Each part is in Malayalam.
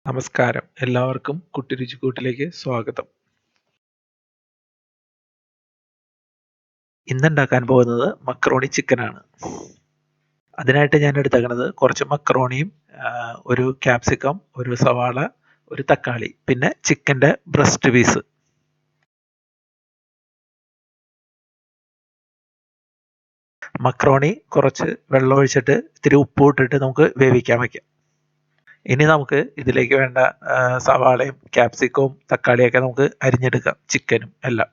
നമസ്കാരം. എല്ലാവർക്കും കുട്ടിരുചിക്കൂട്ടിലേക്ക് സ്വാഗതം. ഇന്നുണ്ടാക്കാൻ പോകുന്നത് മക്രോണി ചിക്കനാണ്. അതിനായിട്ട് ഞാൻ എടുത്തേക്കണത് കുറച്ച് മക്രോണിയും ഒരു ക്യാപ്സിക്കം, ഒരു സവാള, ഒരു തക്കാളി, പിന്നെ ചിക്കൻ്റെ ബ്രസ്റ്റ് പീസ്. മക്രോണി കുറച്ച് വെള്ളം ഒഴിച്ചിട്ട് ഇത്തിരി ഉപ്പും ഇട്ടിട്ട് നമുക്ക് വേവിക്കാൻ വയ്ക്കാം. ഇനി നമുക്ക് ഇതിലേക്ക് വേണ്ട സവാളയും ക്യാപ്സിക്കവും തക്കാളിയൊക്കെ നമുക്ക് അരിഞ്ഞെടുക്കാം, ചിക്കനും എല്ലാം.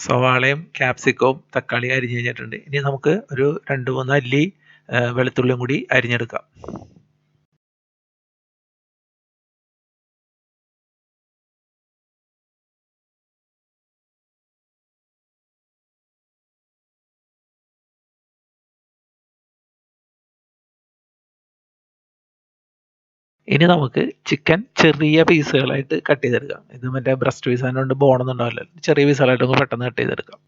സവാളയും ക്യാപ്സിക്കവും തക്കാളിയും അരിഞ്ഞ് കഴിഞ്ഞിട്ടുണ്ട്. ഇനി നമുക്ക് ഒരു 2-3 അല്ലി വെളുത്തുള്ളിയും കൂടി അരിഞ്ഞെടുക്കാം. ഇനി നമുക്ക് ചിക്കൻ ചെറിയ പീസുകളായിട്ട് കട്ട് ചെയ്തെടുക്കാം. ഇത് മറ്റേ ബ്രസ്റ്റ് പീസ് ആയതുകൊണ്ട് ബോണൊന്നും ഉണ്ടാവില്ല. ചെറിയ പീസുകളായിട്ട് നമുക്ക് പെട്ടെന്ന് കട്ട് ചെയ്തെടുക്കാം.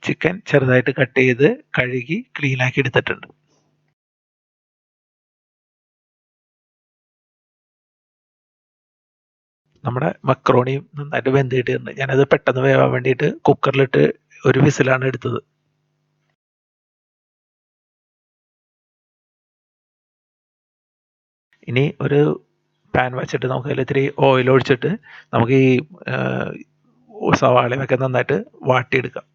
ചിക്കൻ ചെറുതായിട്ട് കട്ട് ചെയ്ത് കഴുകി ക്ലീനാക്കി എടുത്തിട്ടുണ്ട്. നമ്മുടെ മക്രോണിയും നന്നായിട്ട് വെന്ത് കിട്ടിയിട്ടുണ്ട്. ഞാനത് പെട്ടെന്ന് വേവാൻ വേണ്ടിയിട്ട് കുക്കറിലിട്ട് ഒരു വിസിലാണ് എടുത്തത്. ഇനി ഒരു പാൻ വെച്ചിട്ട് നമുക്ക് അതിൽ ഇത്തിരി ഓയിൽ ഒഴിച്ചിട്ട് നമുക്ക് ഈ സവാളയും ഒക്കെ നന്നായിട്ട് വാട്ടിയെടുക്കാം.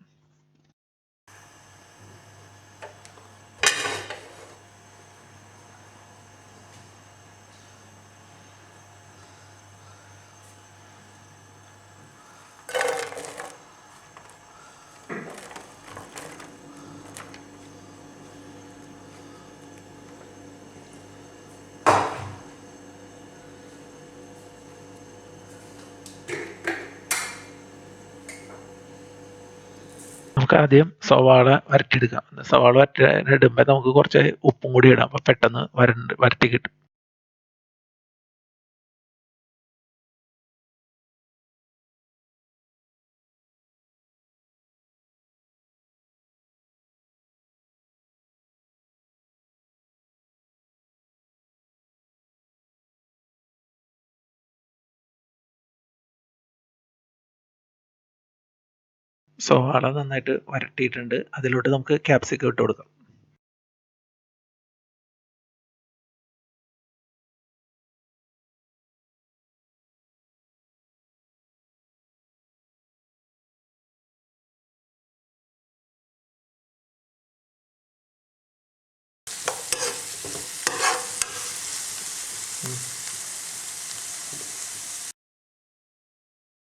ആദ്യം സവാള വരട്ടിയെടുക്കാം. സവാള വരട്ടിയിടുമ്പോൾ നമുക്ക് കുറച്ച് ഉപ്പും കൂടി ഇടാം. അപ്പോൾ പെട്ടെന്ന് വരട്ടി കിട്ടും. സവാള നന്നായിട്ട് വരട്ടിയിട്ടുണ്ട്. അതിലോട്ട് നമുക്ക് ക്യാപ്സിക്കം ഇട്ട് കൊടുക്കാം.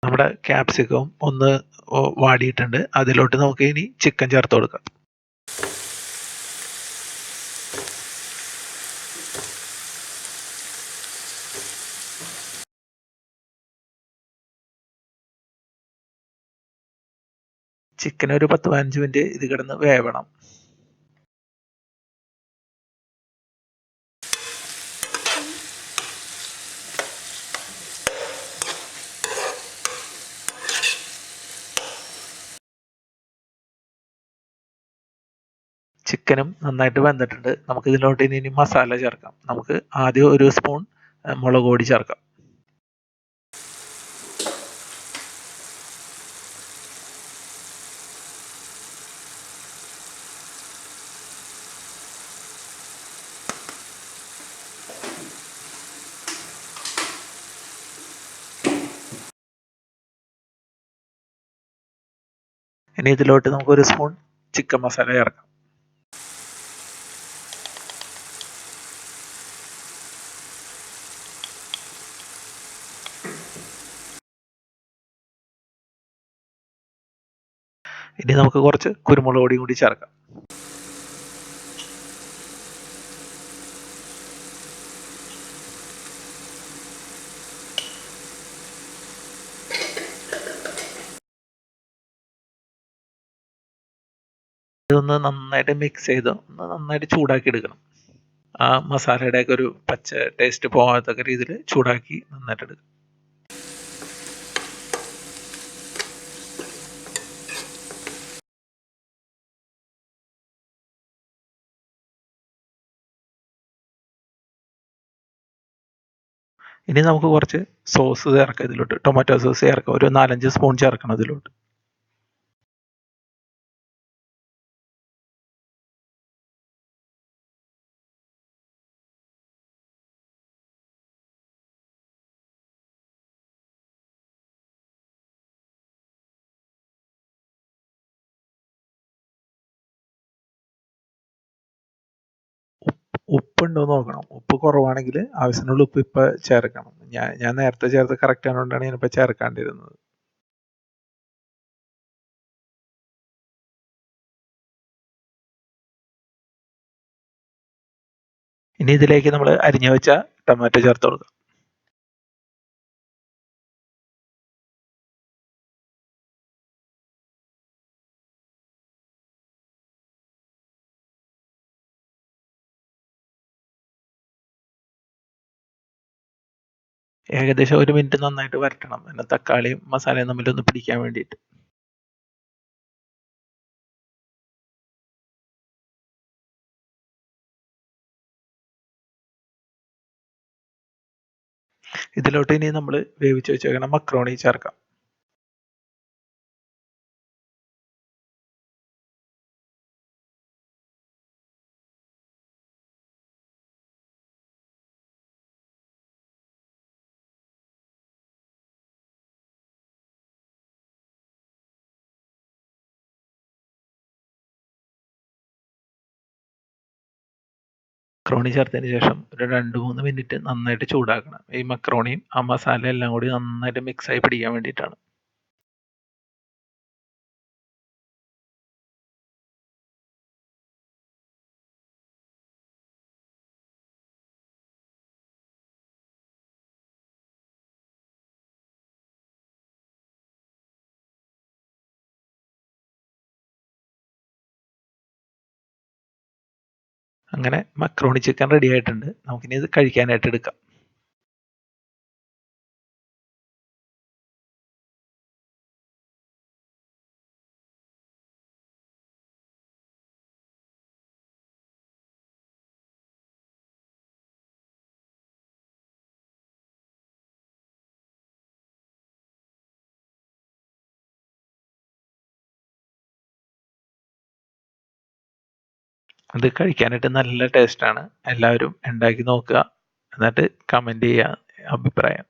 നമ്മുടെ ക്യാപ്സിക്കം ഒന്ന് വാടിയിട്ടുണ്ട്. അതിലോട്ട് നമുക്ക് ഇനി ചിക്കൻ ചേർത്ത് കൊടുക്കാം. ചിക്കൻ ഒരു 10-15 മിനിറ്റ് ഇത് കിടന്ന് വേവണം. ചിക്കനും നന്നായിട്ട് വെന്തിട്ടുണ്ട്. നമുക്ക് ഇതിലോട്ട് ഇനി മസാല ചേർക്കാം. നമുക്ക് ആദ്യം ഒരു സ്പൂൺ മുളക് പൊടി ചേർക്കാം. ഇനി ഇതിലോട്ട് നമുക്ക് ഒരു സ്പൂൺ ചിക്കൻ മസാല ചേർക്കാം. ഇനി നമുക്ക് കുറച്ച് കുരുമുളക് പൊടിയും കൂടി ചേർക്കാം. ഇതൊന്ന് നന്നായിട്ട് മിക്സ് ചെയ്ത് നന്നായിട്ട് ചൂടാക്കി എടുക്കണം. ആ മസാലയുടെയൊക്കെ ഒരു പച്ച ടേസ്റ്റ് പോകാത്തക്ക രീതിയിൽ ചൂടാക്കി നന്നായിട്ട് എടുക്കണം. ഇനി നമുക്ക് കുറച്ച് സോസ് ചേർക്കാം. ഇതിലോട്ട് ടൊമാറ്റോ സോസ് ചേർക്കാം. ഒരു 4-5 സ്പൂൺ ചേർക്കണം ഇതിലോട്ട്. ഉപ്പുണ്ടോ എന്ന് നോക്കണം. ഉപ്പ് കുറവാണെങ്കിൽ ആവശ്യത്തിനുള്ള ഉപ്പ് ഇപ്പം ചേർക്കണം. ഞാൻ നേരത്തെ ചേർത്ത് കറക്റ്റ് ആയതുകൊണ്ടാണ് ഞാനിപ്പോൾ ചേർക്കാണ്ടിരുന്നത്. ഇനി ഇതിലേക്ക് നമ്മൾ അരിഞ്ഞു വെച്ച ടൊമാറ്റോ ചേർത്ത് കൊടുക്കാം. ഏകദേശം 1 മിനിറ്റ് നന്നായിട്ട് വരട്ടണം. പിന്നെ തക്കാളിയും മസാലയും തമ്മിലൊന്ന് പിടിക്കാൻ വേണ്ടിയിട്ട്. ഇതിലോട്ട് ഇനി നമ്മൾ വേവിച്ച് വെച്ചേക്കണ മക്രോണി ചേർക്കാം. മക്രോണി ചേർത്തതിന് ശേഷം ഒരു 2-3 മിനിറ്റ് നന്നായിട്ട് ചൂടാക്കണം. ഈ മക്രോണിയും ആ മസാല എല്ലാം കൂടി നന്നായിട്ട് മിക്സായി പിടിക്കാൻ വേണ്ടിയിട്ടാണ്. അങ്ങനെ മക്രോണി ചിക്കൻ റെഡി ആയിട്ടുണ്ട്. നമുക്കിനി ഇത് കഴിക്കാനായിട്ട് എടുക്കാം. അത് കഴിക്കാനായിട്ട് നല്ല ടേസ്റ്റാണ്. എല്ലാവരും ഉണ്ടാക്കി നോക്കുക. എന്നിട്ട് കമൻറ്റ് ചെയ്യുക അഭിപ്രായം.